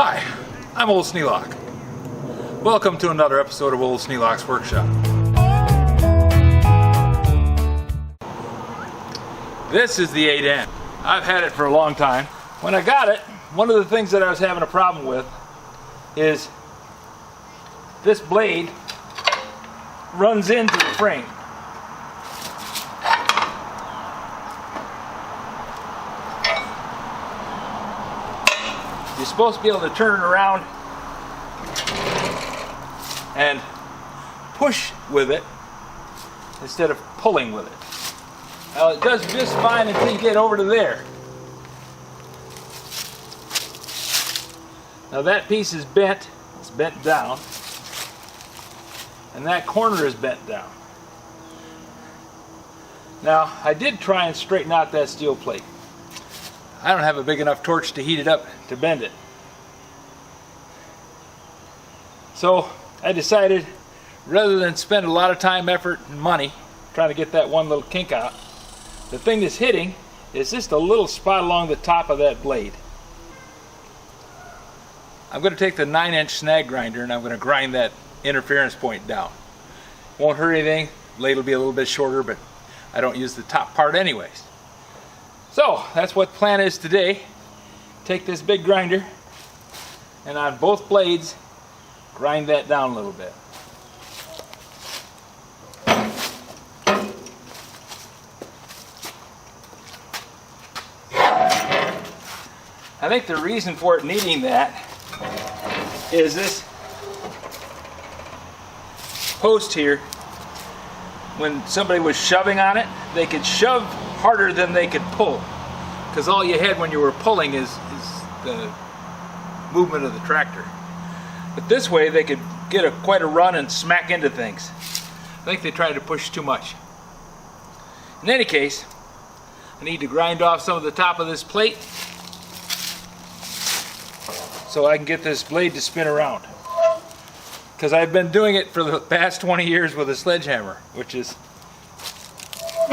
Hi, I'm Old Sneelock. Welcome to another episode of Old Sneelock's Workshop. This is the 8N. I've had it for a long time. When I got it, one of the things that I was having a problem with is this blade runs into the frame. You're supposed to be able to turn it around and push with it instead of pulling with it. Now it does just fine until you get over to there. Now that piece is bent, it's bent down, and that corner is bent down. Now I did try and straighten out that steel plate. I don't have a big enough torch to heat it up to bend it. So I decided, rather than spend a lot of time, effort, and money trying to get that one little kink out, the thing that's hitting is just a little spot along the top of that blade. I'm going to take the 9-inch snag grinder and I'm going to grind that interference point down. Won't hurt anything. Blade will be a little bit shorter, but I don't use the top part anyways. So that's what the plan is today. Take this big grinder and on both blades grind that down a little bit. I think the reason for it needing that is this post here. When somebody was shoving on it, they could shove harder than they could pull, because all you had when you were pulling is the movement of the tractor. But this way they could get quite a run and smack into things. I think they tried to push too much. In any case, I need to grind off some of the top of this plate so I can get this blade to spin around, because I've been doing it for the past 20 years with a sledgehammer, which is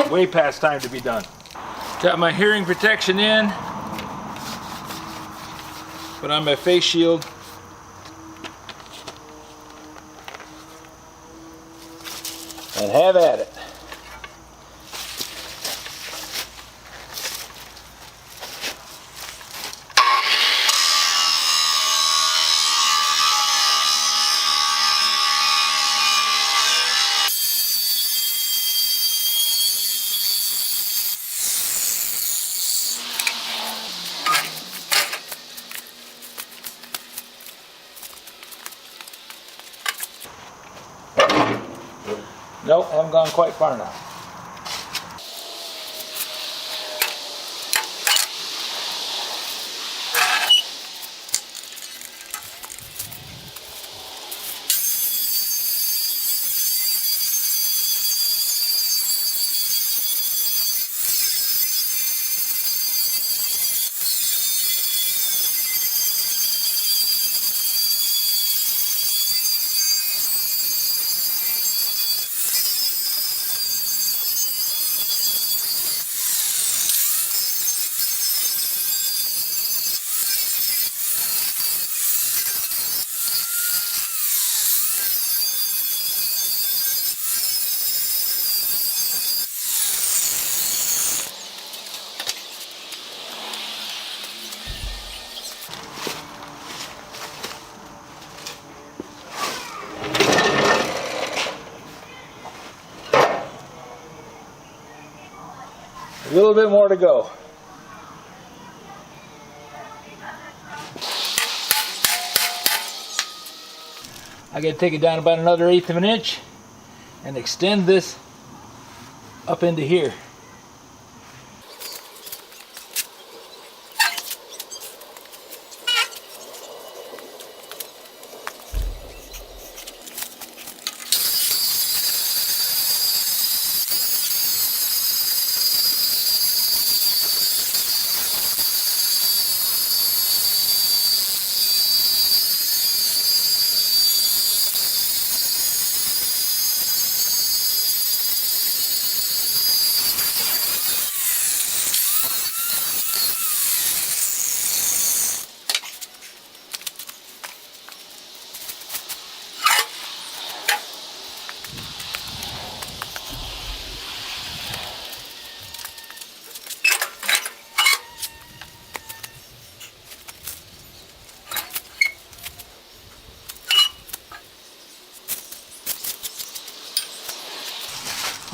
way past time to be done. Got my hearing protection in, put on my face shield, and have at it. Nope, haven't gone quite far enough. A little bit more to go. I got to take it down about another 1/8 of an inch and extend this up into here.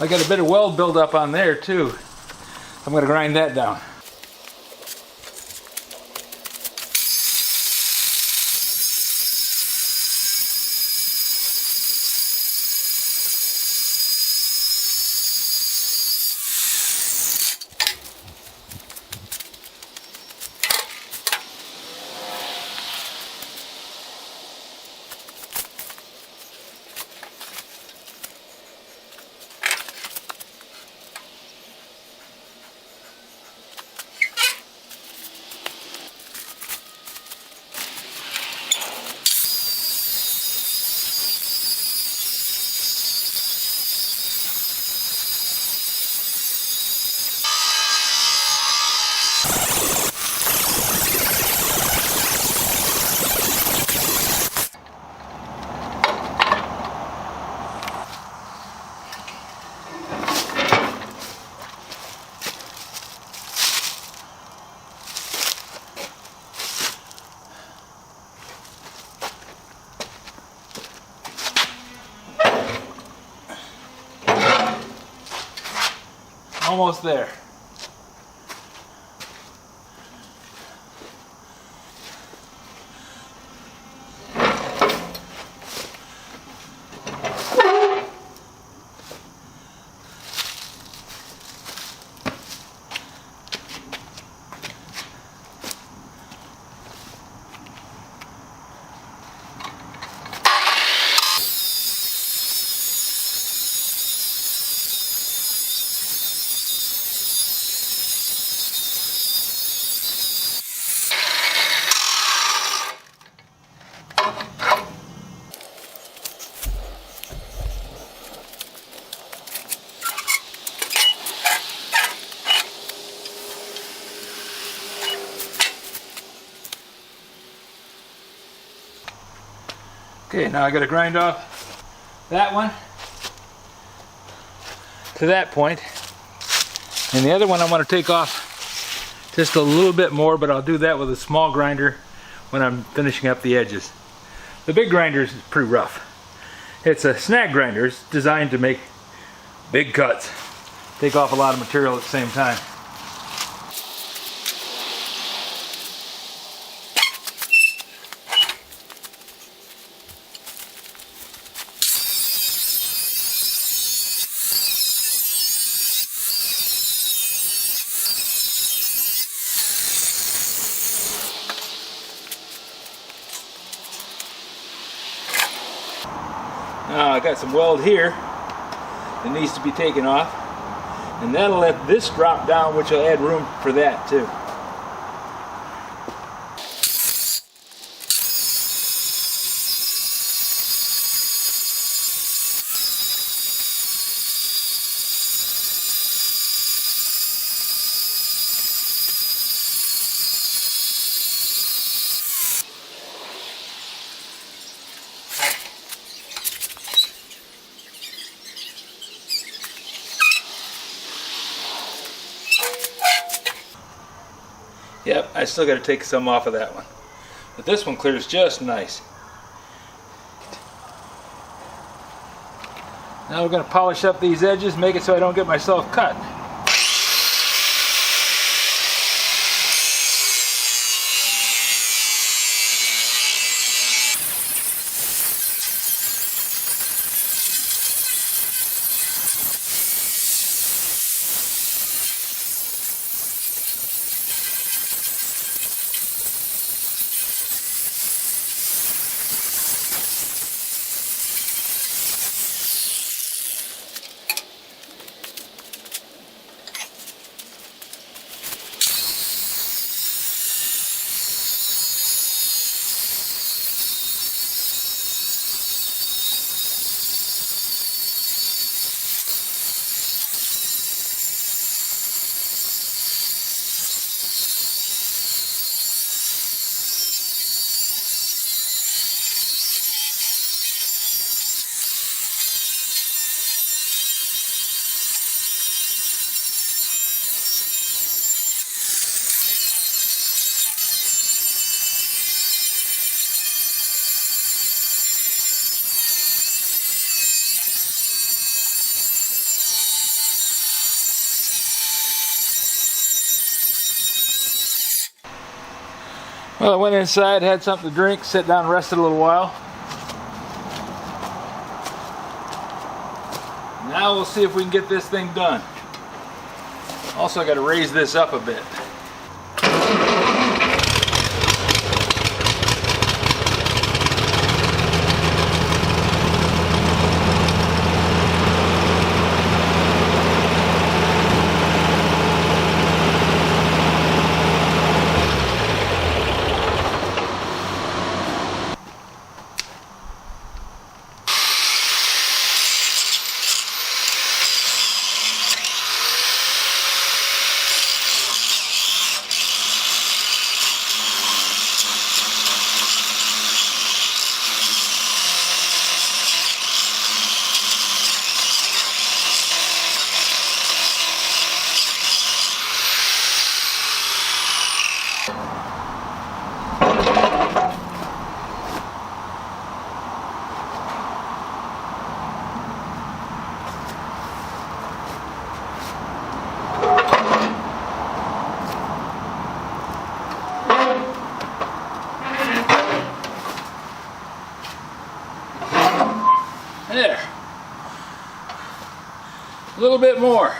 I got a bit of weld buildup on there too. I'm going to grind that down. Almost there. Okay, now I got to grind off that one to that point, and the other one I want to take off just a little bit more, but I'll do that with a small grinder when I'm finishing up the edges. The big grinder is pretty rough. It's a snag grinder. It's designed to make big cuts, take off a lot of material at the same time. Now I got some weld here that needs to be taken off, and that'll let this drop down, which will add room for that too. Yep, I still got to take some off of that one. But this one clears just nice. Now we're going to polish up these edges, make it so I don't get myself cut. Well, I went inside, had something to drink, sat down, rested a little while. Now we'll see if we can get this thing done. Also, I got to raise this up a bit. There. A little bit more.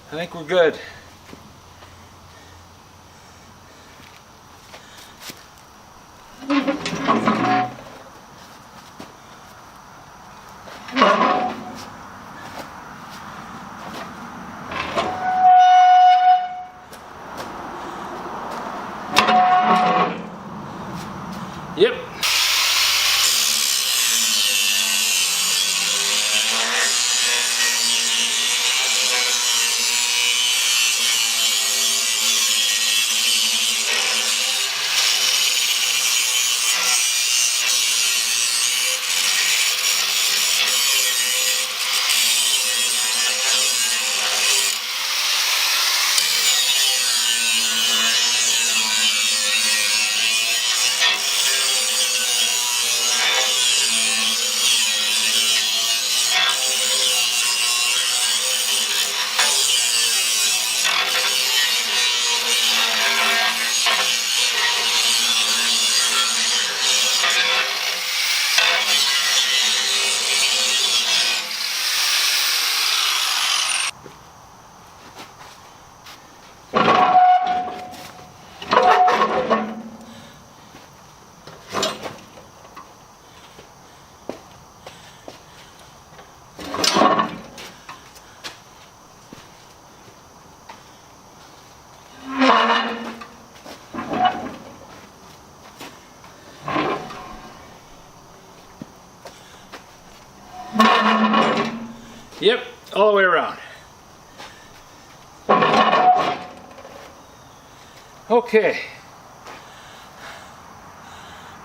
I think we're good. Yep. Yep, all the way around. Okay.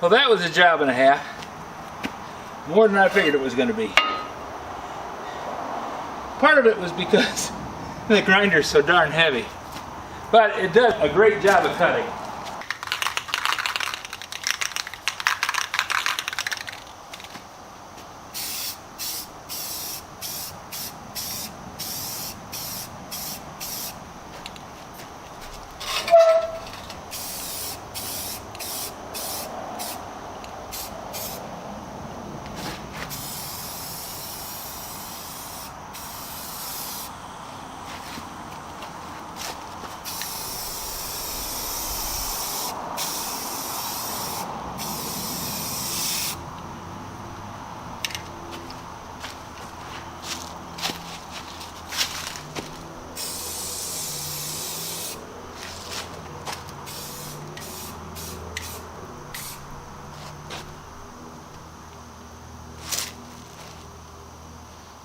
Well, that was a job and a half. More than I figured it was going to be. Part of it was because the grinder's so darn heavy. But it does a great job of cutting.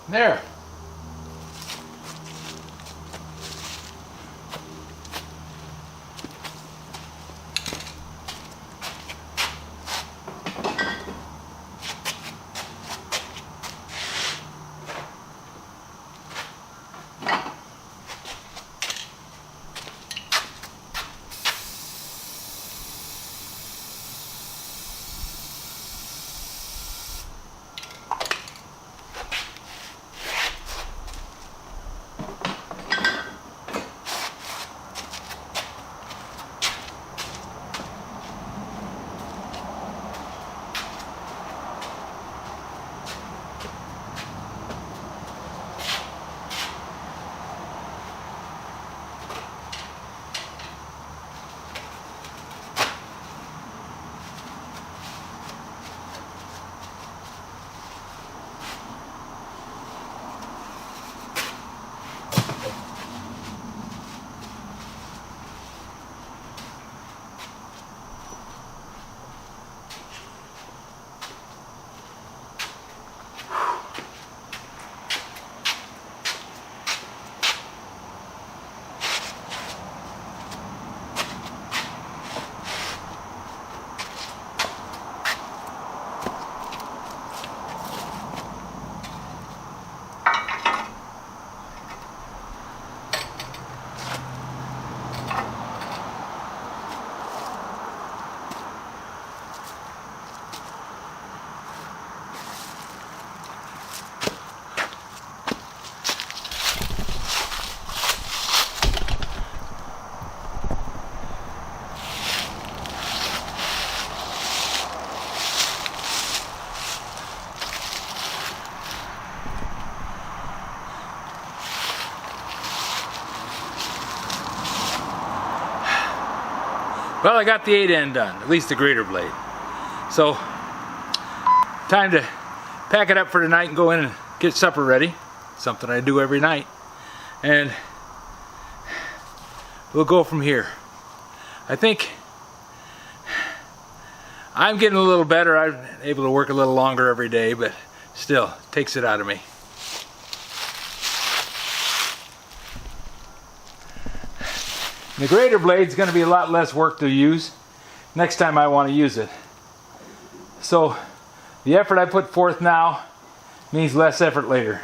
There. Well, I got the 8N done, at least the greater blade. So, time to pack it up for tonight and go in and get supper ready. Something I do every night. And we'll go from here. I think I'm getting a little better. I'm able to work a little longer every day, but still, it takes it out of me. The greater blade's going to be a lot less work to use next time I want to use it. So the effort I put forth now means less effort later.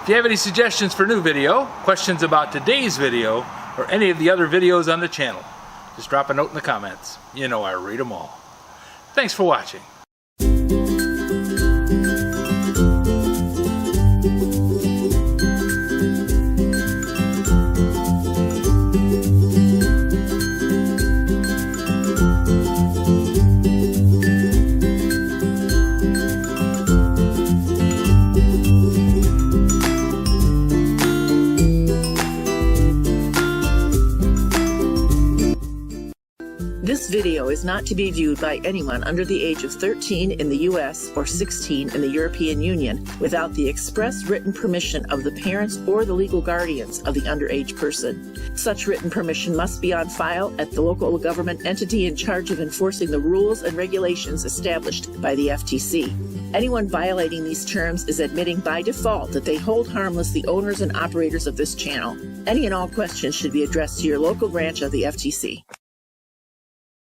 If you have any suggestions for new video, questions about today's video, or any of the other videos on the channel, just drop a note in the comments. You know I read them all. Thanks for watching. This video is not to be viewed by anyone under the age of 13 in the U.S. or 16 in the European Union without the express written permission of the parents or the legal guardians of the underage person. Such written permission must be on file at the local government entity in charge of enforcing the rules and regulations established by the FTC. Anyone violating these terms is admitting by default that they hold harmless the owners and operators of this channel. Any and all questions should be addressed to your local branch of the FTC.